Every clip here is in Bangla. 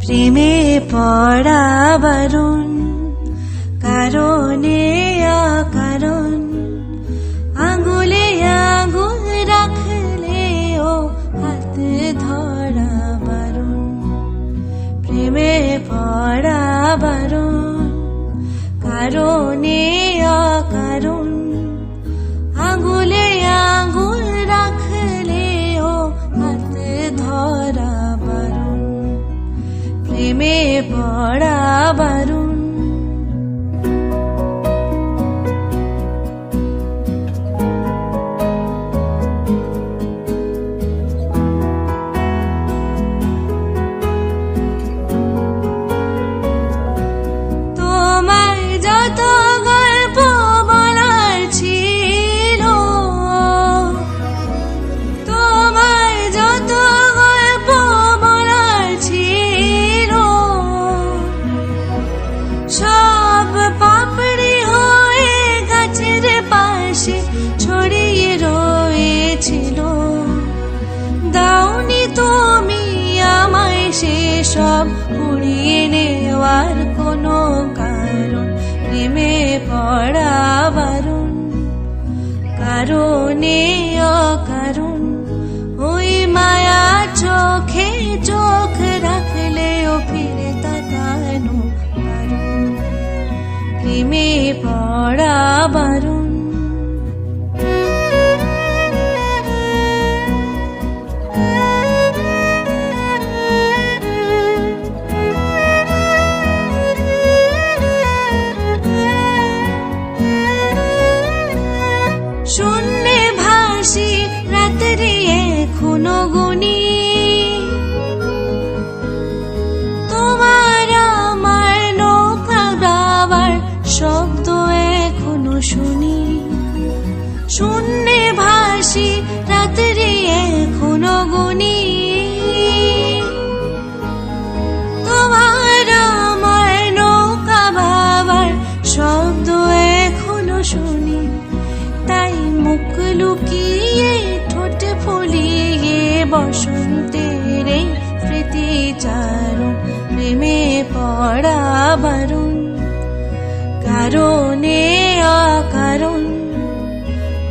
প্রেমে পড়া বারণ, কারণে অকারণ আঙুলে আঙুল রাখলেও হাত ধরা বারণ। প্রেমে পড়া বারণ, কারণে অকারণ আঙুলে আঙুল রাখলেও হাত ধরা বারণ। প্রেমে পড়া বারণ। তোমায় যত গল্প বলার ছিল, তোমায় যত গল্প বলার ছিল, সব পাপড়ি হয়ে গাছের পাশে ছড়িয়ে রয়েছিল। দাওনি তুমি আমায় সেসব উড়িয়ে নেওয়ার কোনো কারণ। প্রেমে পড়া বারণ, কারণে অকারণ ওই মায়া চোখে চোখ রাখলেও ফিরে তাকানো বারণ। প্রেমে পড়া বারণ। শূন্যে ভাসি রাত্রি এখনো গুনি, তোমার আমার নৌকা গাওয়ার শব্দ এখনো শুনি। শূন্যে ভাসি রাত্রি এখনো গুনি, তোমার আমার নৌকা গাওয়ার শব্দ এখনো শুনি। তাই মুখ লুকিয়ে ঠোঁট ফুলিয়ে বসন্তের এই স্মৃতিচারণ। প্রেমে পড়া বারণ, কারণে অকারণ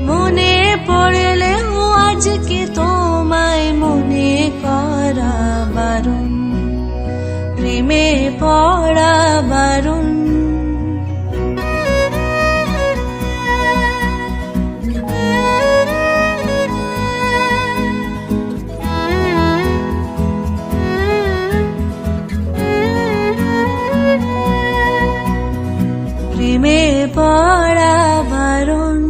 মনে পড়লেও আজকে তোমায় মনে করা বারণ। প্রেমে পড়া বারণ। প্রেমে পড়া বারণ।